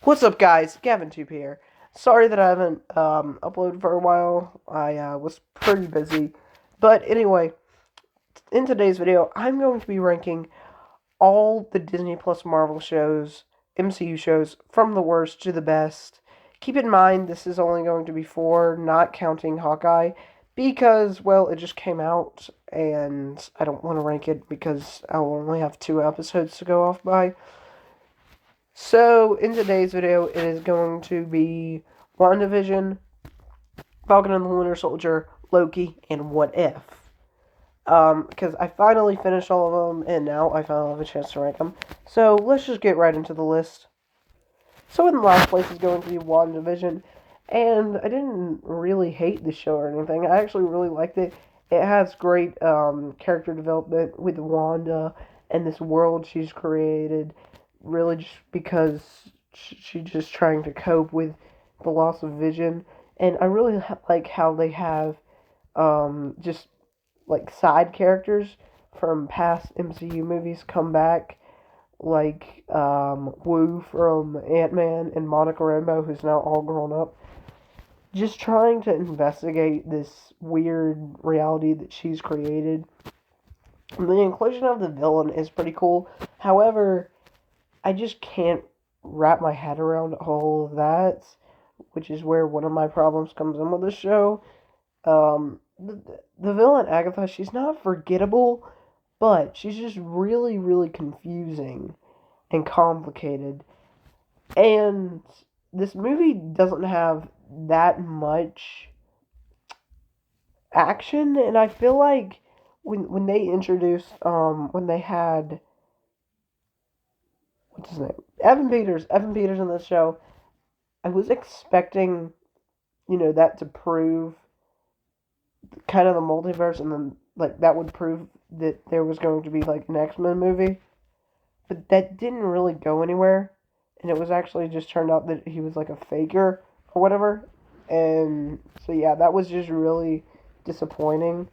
What's up, guys? GavinTube here. Sorry that I haven't uploaded for a while. I was pretty busy. But anyway, in today's video, I'm going to be ranking all the Disney Plus Marvel shows, MCU shows, from the worst to the best. Keep in mind, this is only going to be four, not counting Hawkeye, because, well, it just came out, and I don't want to rank it because I'll only have two episodes to go off by. So, in today's video, it is going to be WandaVision, Falcon and the Winter Soldier, Loki, and What If. Because I finally finished all of them, and now I finally have a chance to rank them. So, let's just get right into the list. So, in the last place is going to be WandaVision, and I didn't really hate the show or anything. I actually really liked it. It has great character development with Wanda and this world she's created, really just because she's just trying to cope with the loss of Vision. And I really like how they have just like side characters from past MCU movies come back, like Wu from Ant-Man and Monica Rambeau, who's now all grown up, just trying to investigate this weird reality that she's created. And the inclusion of the villain is pretty cool. However, I just can't wrap my head around all of that, which is where one of my problems comes in with the show. The villain Agatha, she's not forgettable, but she's just really, really confusing and complicated. And this movie doesn't have that much action, and I feel like when they introduced when they had what's his name? Evan Peters in the show, I was expecting, that to prove kind of the multiverse, and then like that would prove that there was going to be like an X-Men movie, but that didn't really go anywhere, and it was actually just turned out that he was like a faker or whatever, and so yeah, that was just really disappointing.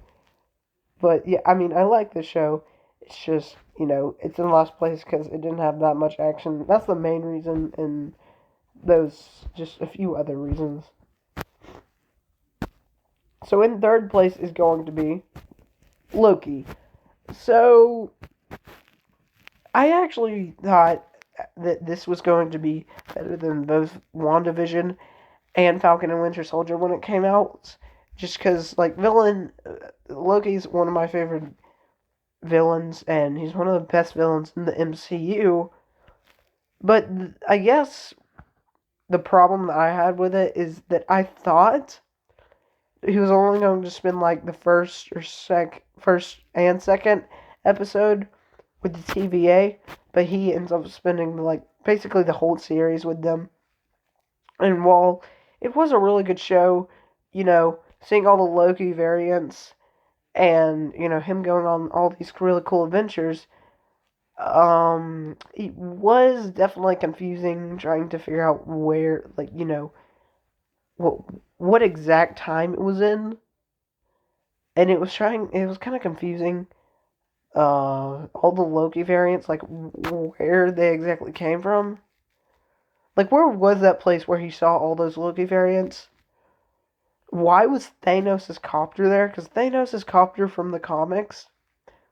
But yeah, I mean, I like the show. It's just, it's in last place because it didn't have that much action. That's the main reason, and those just a few other reasons. So in third place is going to be Loki. So I actually thought that this was going to be better than both WandaVision and Falcon and Winter Soldier when it came out. Just because, like, Loki's one of my favorite villains, and he's one of the best villains in the MCU. But I guess the problem that I had with it is that I thought he was only going to spend like the first and second episode with the TVA, but he ends up spending like basically the whole series with them. And while it was a really good show, seeing all the Loki variants and him going on all these really cool adventures, it was definitely confusing trying to figure out where, like, what what exact time it was in, and it was kind of confusing. All the Loki variants, like where they exactly came from. Like, where was that place where he saw all those Loki variants? Why was Thanos' copter there? Because Thanos' copter from the comics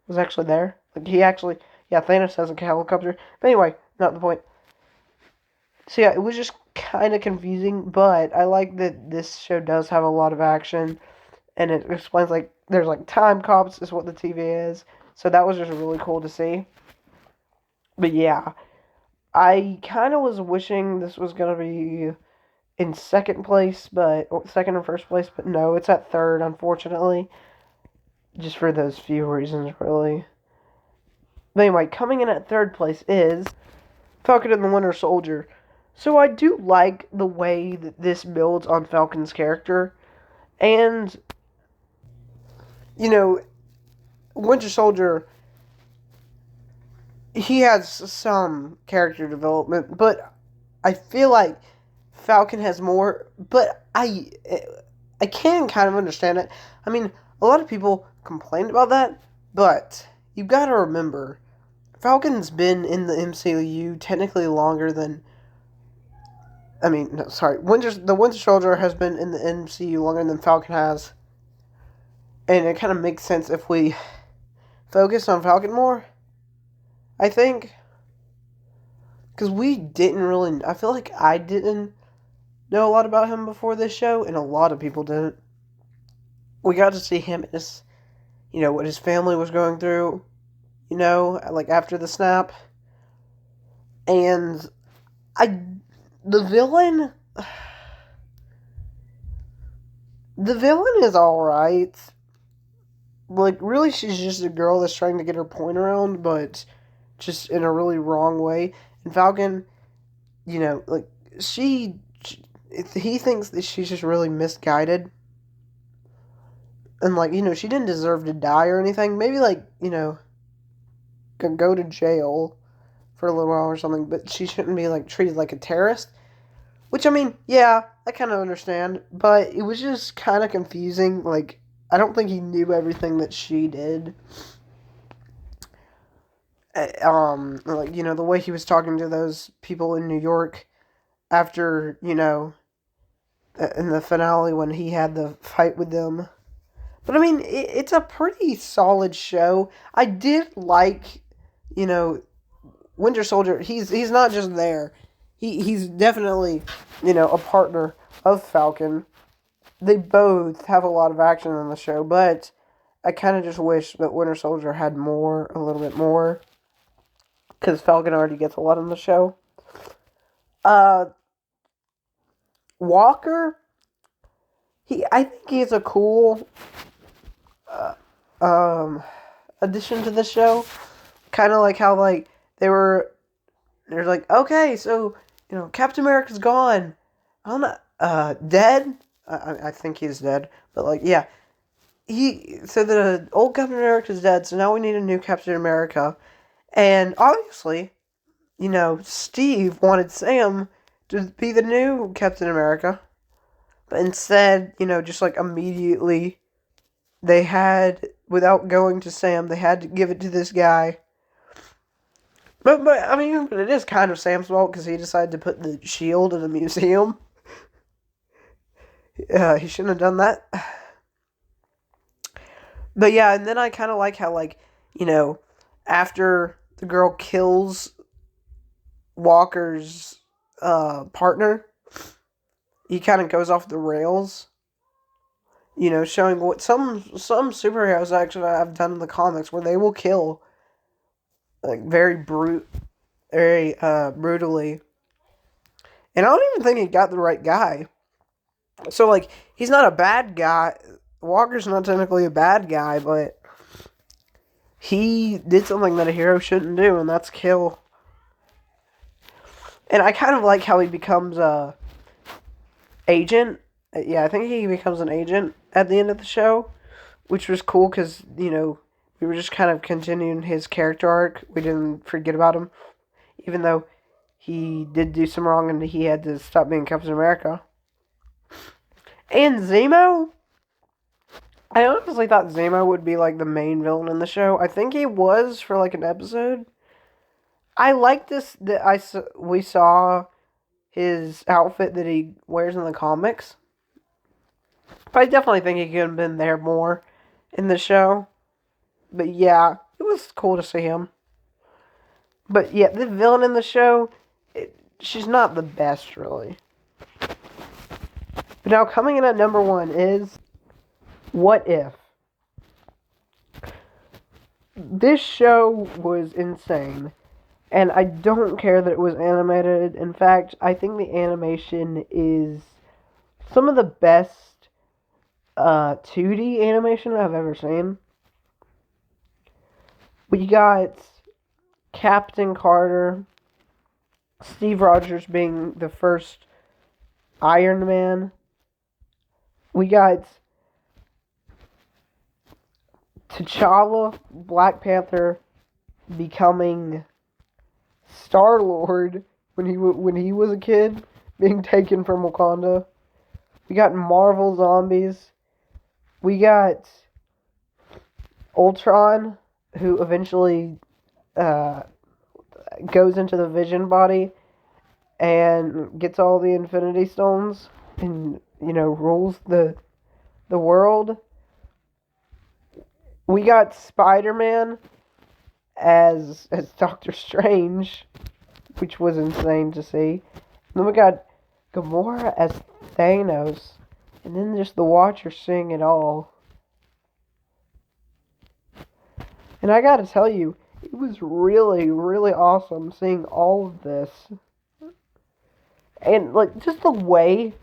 was actually there. Like, yeah, Thanos has a helicopter. But anyway, not the point. So yeah, it was just kind of confusing, but I like that this show does have a lot of action, and it explains, like, there's like time cops is what the TV is. So that was just really cool to see. But yeah, I kind of was wishing this was gonna be in second place, or second or first place, but no, it's at third, unfortunately. Just for those few reasons, really. But anyway, coming in at third place is Falcon and the Winter Soldier. So I do like the way that this builds on Falcon's character. And, you know, Winter Soldier, he has some character development, but I feel like Falcon has more. But I can kind of understand it. I mean, a lot of people complained about that, but you gotta remember, Falcon's been in the MCU technically longer than I mean, no, sorry. The Winter Soldier has been in the MCU longer than Falcon has. And it kind of makes sense if we focus on Falcon more, I think. Because we didn't really... I feel like I didn't know a lot about him before this show, and a lot of people didn't. We got to see him as, what his family was going through, like after the snap. And the villain is alright. Like, really, she's just a girl that's trying to get her point around, but just in a really wrong way. And Falcon, like, he thinks that she's just really misguided. And, like, she didn't deserve to die or anything. Maybe, like, could go to jail for a little while or something, but she shouldn't be, like, treated like a terrorist. Which, I mean, yeah, I kind of understand, but it was just kind of confusing. Like, I don't think he knew everything that she did. Like, the way he was talking to those people in New York after, in the finale when he had the fight with them. But, I mean, it's a pretty solid show. I did like, Winter Soldier. He's not just there. He's definitely, a partner of Falcon. They both have a lot of action in the show, but I kind of just wish that Winter Soldier had a little bit more, because Falcon already gets a lot in the show. Walker, I think he's a cool addition to the show. Kind of like how, like, they're like, okay, so, Captain America's gone. I don't know, dead? I think he's dead, but, like, yeah. So the old Captain America's dead, so now we need a new Captain America. And obviously, Steve wanted Sam to be the new Captain America. But instead, just like immediately, without going to Sam, they had to give it to this guy. But it is kind of Sam's fault because he decided to put the shield in a museum. He shouldn't have done that. But yeah, and then I kind of like how, like, after the girl kills Walker's partner, he kind of goes off the rails. Showing what some superheroes actually have done in the comics, where they will kill, like, very brutally. And I don't even think he got the right guy. So, like, he's not a bad guy. Walker's not technically a bad guy, but he did something that a hero shouldn't do, and that's kill. And I kind of like how he becomes a agent. Yeah, I think he becomes an agent at the end of the show, which was cool because, we were just kind of continuing his character arc. We didn't forget about him, even though he did do some wrong and he had to stop being Captain America. And Zemo, I honestly thought Zemo would be, like, the main villain in the show. I think he was for, like, an episode. I like this, that we saw his outfit that he wears in the comics. But I definitely think he could have been there more in the show. But yeah, it was cool to see him. But yeah, the villain in the show, she's not the best, really. But now, coming in at number 1 is What If? This show was insane. And I don't care that it was animated. In fact, I think the animation is some of the best 2D animation I've ever seen. We got Captain Carter, Steve Rogers being the first Iron Man. We got T'Challa, Black Panther, becoming Star-Lord when he was a kid, being taken from Wakanda. We got Marvel Zombies. We got Ultron, who eventually goes into the Vision body and gets all the Infinity Stones and, rules the world. We got Spider-Man as Doctor Strange, which was insane to see. And then we got Gamora as Thanos, and then just the Watcher seeing it all. And I gotta tell you, it was really, really awesome seeing all of this. And, just the way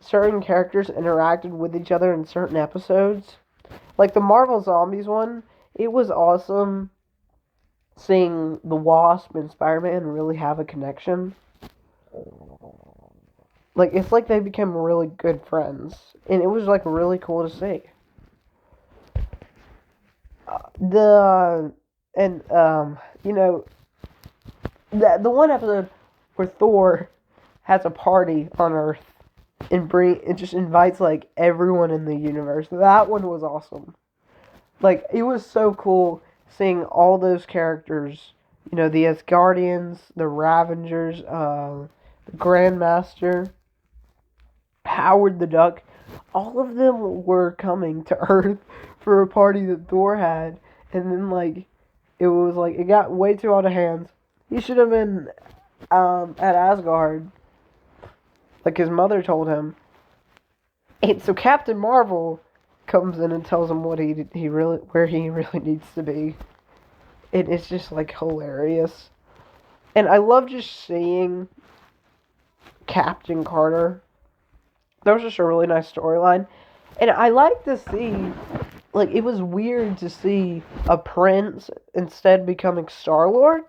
certain characters interacted with each other in certain episodes. Like, the Marvel Zombies one, it was awesome seeing the Wasp and Spider-Man really have a connection. Like, it's like they became really good friends. And it was, really cool to see. The one episode where Thor has a party on Earth and just invites, everyone in the universe. That one was awesome. It was so cool seeing all those characters, the Asgardians, the Ravengers, the Grandmaster, Howard the Duck. All of them were coming to Earth for a party that Thor had, and then, it got way too out of hand. He should have been, at Asgard, like his mother told him. And so Captain Marvel comes in and tells him where he really needs to be. And it's just, hilarious. And I love just seeing Captain Carter. That was just a really nice storyline. And I like to see, it was weird to see a prince instead becoming Star-Lord.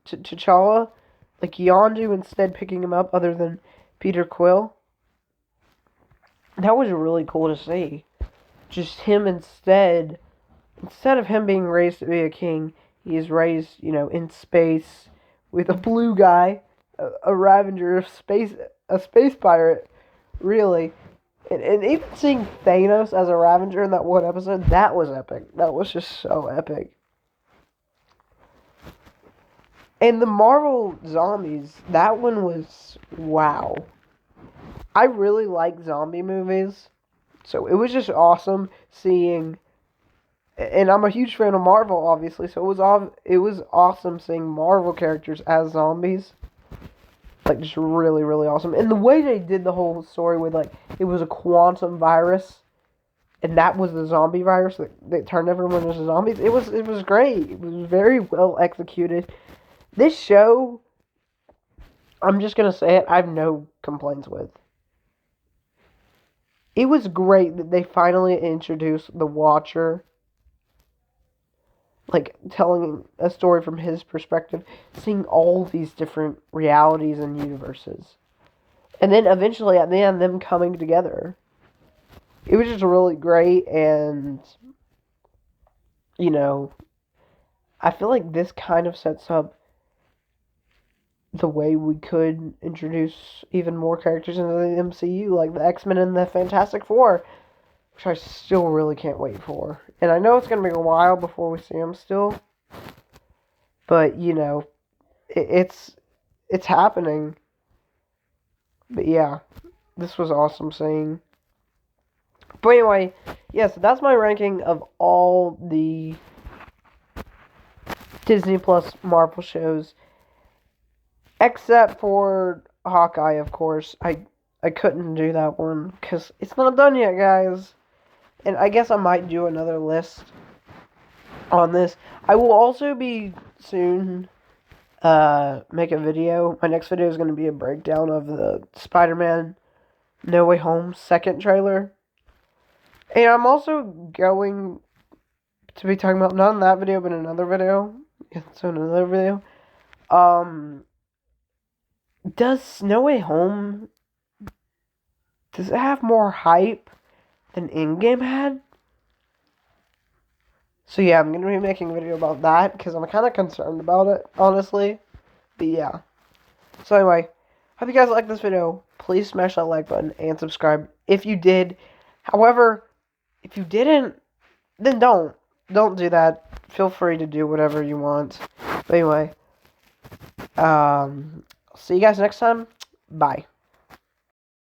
T'Challa. Yondu instead picking him up other than Peter Quill. That was really cool to see. Just him instead of him being raised to be a king, he is raised, in space with a blue guy, a Ravenger, a space pirate, really. And even seeing Thanos as a Ravenger in that one episode, that was epic. That was just so epic. And the Marvel Zombies, that one was, wow. I really like zombie movies, so it was just awesome seeing, and I'm a huge fan of Marvel, obviously, so it was awesome seeing Marvel characters as zombies. Just really, really awesome. And the way they did the whole story with, it was a quantum virus, and that was the zombie virus that turned everyone into zombies. It was great. It was very well executed. This show, I'm just going to say it, I have no complaints with. It was great that they finally introduced the Watcher, telling a story from his perspective, seeing all these different realities and universes. And then eventually, at the end, them coming together. It was just really great, and, I feel like this kind of sets up the way we could introduce even more characters into the MCU, like the X-Men and the Fantastic Four, which I still really can't wait for. And I know it's going to be a while before we see them still, but, it's happening. But yeah, this was awesome seeing. But anyway, yeah, so that's my ranking of all the Disney Plus Marvel shows. Except for Hawkeye, of course. I couldn't do that one because it's not done yet, guys. And I guess I might do another list on this. I will also be soon make a video. My next video is going to be a breakdown of the Spider-Man No Way Home second trailer. And I'm also going to be talking about, not in that video, but in another video. So in another video. Does No Way Home, does it have more hype than Endgame had? So yeah, I'm going to be making a video about that, because I'm kind of concerned about it, honestly. But yeah. So anyway, hope you guys liked this video. Please smash that like button and subscribe if you did. However, if you didn't, then don't. Don't do that. Feel free to do whatever you want. But anyway, See you guys next time. Bye.